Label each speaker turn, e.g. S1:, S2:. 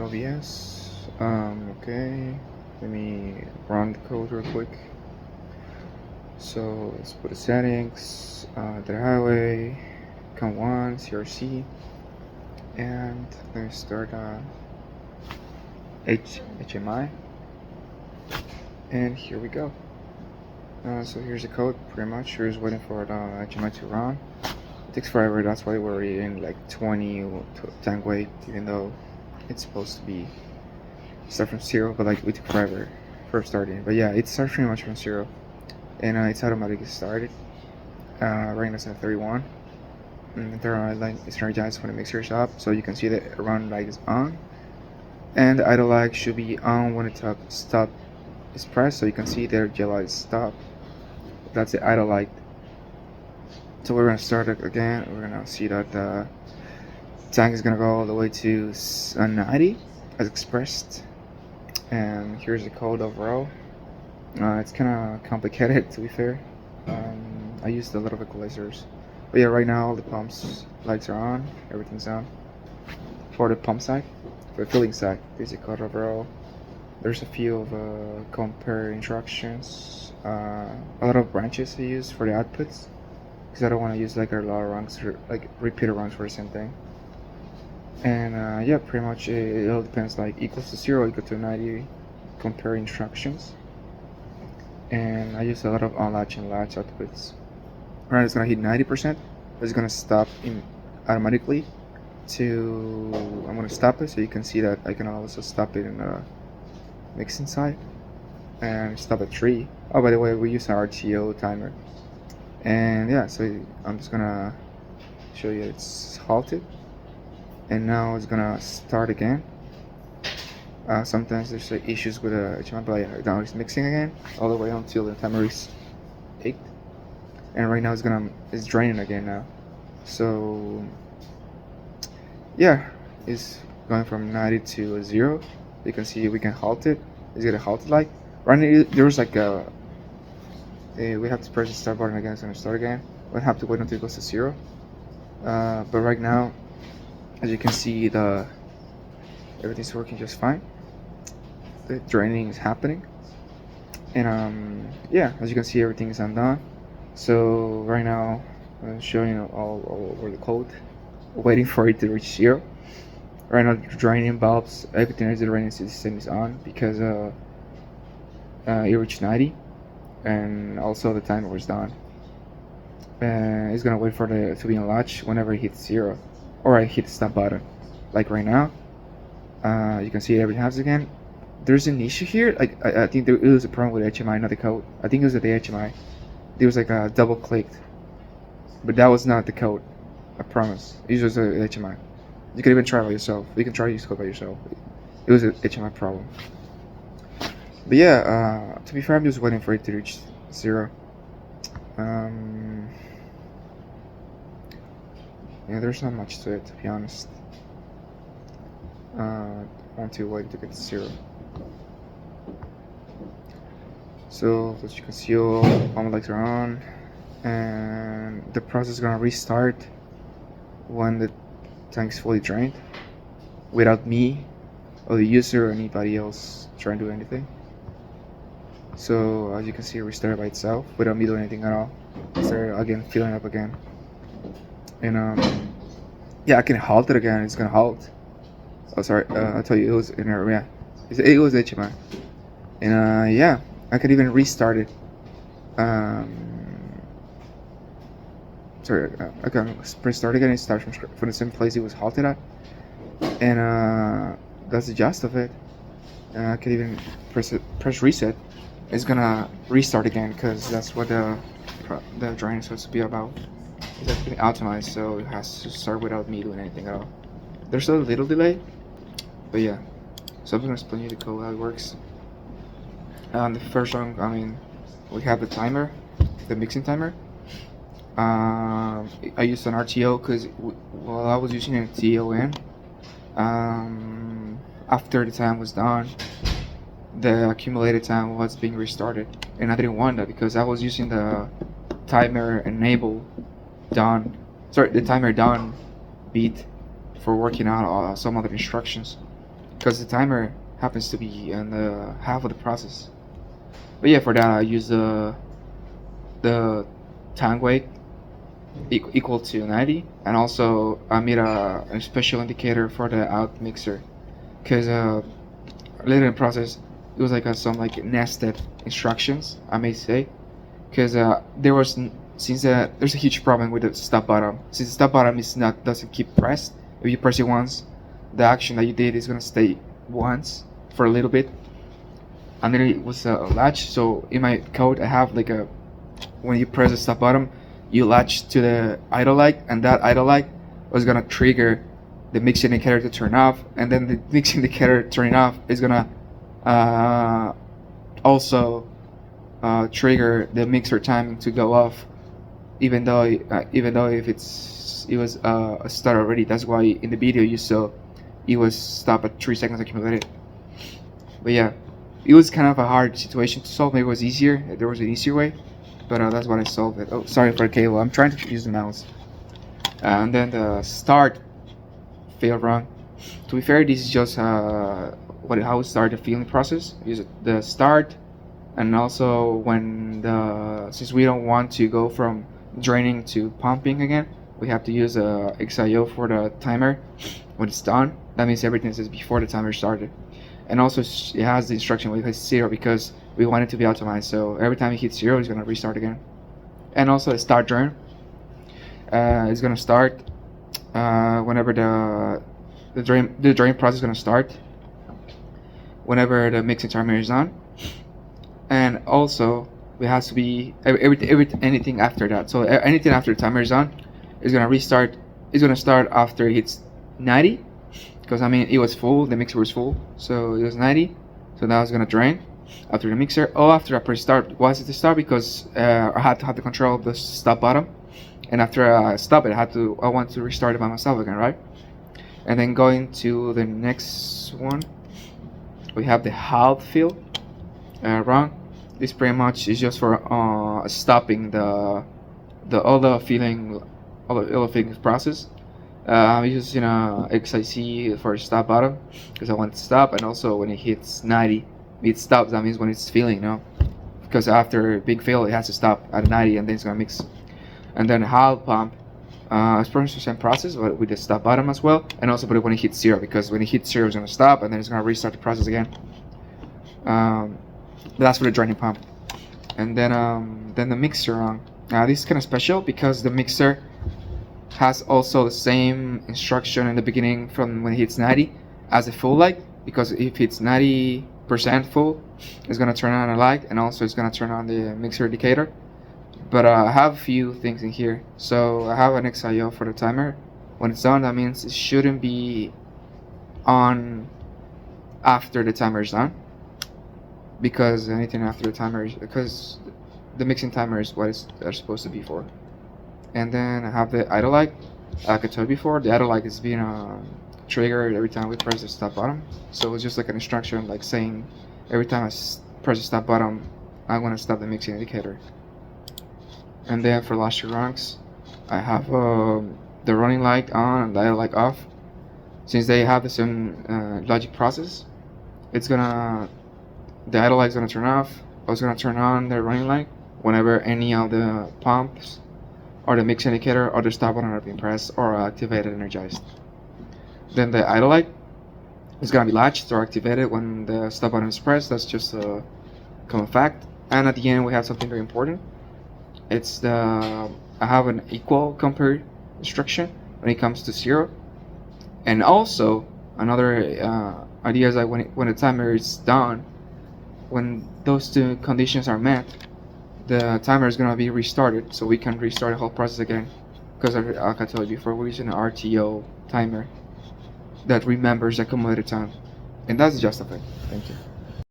S1: OBS. Okay, let me run the code real quick. So let's put the settings, the highway, COM1, CRC, and let me start HMI, and here we go. So here's the code, pretty much. We're just waiting for the HMI to run. It takes forever, that's why we're in like 20 time wait, even though it's supposed to be start from 0, but like we took forever for starting. But yeah, it starts pretty much from 0, and it's automatically started. Right now it's at 31, and the red light is energized when it makes your stop, so you can see that run light is on, and the idle light should be on when the stop is pressed, so you can see there yellow is stop. That's the idle light. So we're gonna start it again. We're gonna see that the tank is gonna go all the way to 90 as expressed, and here's the code overall. It's kind of complicated, to be fair. I used a lot of equalizers, but yeah, right now all the pumps lights are on, everything's on for the pump side. For the filling side, there's a code overall. There's a few of compare instructions, a lot of branches I use for the outputs, because I don't want to use like a lot of runs or like repeater runs for the same thing. And yeah, pretty much it all depends, like equals to 0, equal to 90, compare instructions. And I use a lot of on-latch and latch outputs. Right, it's gonna hit 90%, it's gonna stop automatically to, I'm gonna stop it, so you can see that I can also stop it in the mixing side and stop at 3. Oh, by the way, we use an RTO timer. And yeah, so I'm just gonna show you it's halted, and now it's gonna start again. Sometimes there's issues with the HMI, but yeah, now it's mixing again all the way until the timer is 8, and right now it's draining again now. So yeah, it's going from 90 to 0. You can see we can halt it. It's gonna halt it like right now. There's like we have to press the start button again. It's gonna start again. We'll have to wait until it goes to 0. But right now, as you can see, everything's working just fine. The draining is happening, and yeah, as you can see, everything is undone. So right now, I'm showing all over the code, waiting for it to reach 0. Right now, the draining bulbs, everything is the draining system is on because it reached 90, and also the timer was done. It's gonna wait for the to be on latch whenever it hits 0, or I hit the stop button, like right now. You can see everything happens again. There's an issue here. Like I think there was a problem with HMI, not the code. I think it was the HMI. There was like a double clicked, but that was not the code. I promise. It was the HMI. You can even try it by yourself. You can try to use code by yourself. It was an HMI problem. But yeah, to be fair, I'm just waiting for it to reach 0. Yeah, there's not much to it, to be honest. I want to wait to get to 0. So as you can see, all my lights are on, and the process is gonna restart when the tank's fully drained, without me or the user or anybody else trying to do anything. So as you can see, it restarted by itself without me doing anything at all. It started again, filling up again, and yeah, I can halt it again. It's gonna halt. Oh, sorry, I told you it was in error. Yeah, it was HMI, and yeah, I could even restart it. Sorry, I can press start again. It starts from the same place it was halted at, and that's the gist of it. I can even press reset. It's gonna restart again because that's what the drain is supposed to be about. It's actually optimized, so it has to start without me doing anything at all. There's a little delay, but yeah. So I'm gonna explain you the code how it works. The first one, I mean, we have the timer, the mixing timer. I used an RTO because while I was using a TON, after the time was done, the accumulated time was being restarted, and I didn't want that because I was using the timer enable done, the timer done beat for working out some other instructions. because the timer happens to be in the half of the process. But yeah, for that I use the tank weight equal to 90, and also I made a special indicator for the out mixer, because later in the process it was like some like nested instructions, I may say, because there was since there's a huge problem with the stop button. Since the stop button doesn't keep pressed, if you press it once, the action that you did is gonna stay once for a little bit, and then it was a latch. So in my code I have like a, when you press the stop button, you latch to the idle light, and that idle light was gonna trigger the mix indicator to turn off, and then the mix indicator turning off is gonna also trigger the mixer timing to go off, even though if it was start already. That's why in the video you saw it was stop at 3 seconds accumulated. But yeah, it was kind of a hard situation to solve. Maybe it was easier. There was an easier way, but that's what I solved it. Oh, sorry for the cable. I'm trying to use the mouse. And then the start failed wrong. To be fair, this is just how we start the filling process. Use the start, and also when since we don't want to go from draining to pumping again, we have to use a XIO for the timer when it's done. That means everything is before the timer started. And also it has the instruction when it hits 0, because we want it to be optimized. So every time it hits 0, it's gonna restart again. And also the start drain is gonna start whenever the drain process is gonna start whenever the mixing timer is on. And also it has to be anything after that. So anything after the timer is on is gonna restart. It's gonna start after it hits 90, because I mean it was full, the mixer was full, so it was 90. So now it's gonna drain after the mixer. Oh, after I press start. Why is it to start? Because I had to have the control of the stop button, and after I stop it, I want to restart it by myself again, right? And then going to the next one, we have the half fill run. This pretty much is just for stopping all the filling process. I'm using XIC for stop button because I want it to stop, and also when it hits 90, it stops. That means when it's filling, because after big fill it has to stop at 90, and then it's gonna mix. And then half pump, it's pretty much the same process, but with the stop button as well, and also but when it hits 0, because when it hits 0 it's gonna stop, and then it's gonna restart the process again. That's for the draining pump. And then the mixer. This is kind of special because the mixer has also the same instruction in the beginning from when it hits 90 as a full light, because if it's 90% full, it's gonna turn on a light, and also it's gonna turn on the mixer indicator. But I have a few things in here. So I have an XIO for the timer. When it's on, that means it shouldn't be on after the timer is done, because anything after the timer because the mixing timer is what they're supposed to be for. And then I have the idle light. Like I told you before, the idle light is being triggered every time we press the stop button. So it's just like an instruction, like saying every time I press the stop button, I'm gonna stop the mixing indicator. And then for last two ranks, I have the running light on and the idle light off. Since they have the same logic process, the idle light is gonna turn off. I was gonna turn on the running light whenever any of the pumps or the mix indicator or the stop button are being pressed or activated, energized. Then the idle light is gonna be latched or activated when the stop button is pressed. That's just a common fact. And at the end we have something very important. It's I have an equal compare instruction when it comes to 0. And also another idea is that when the timer is done, when those two conditions are met, the timer is gonna be restarted, so we can restart the whole process again. Because like I told you before, we're using an RTO timer that remembers the accumulated time, and that's justified. Thank you.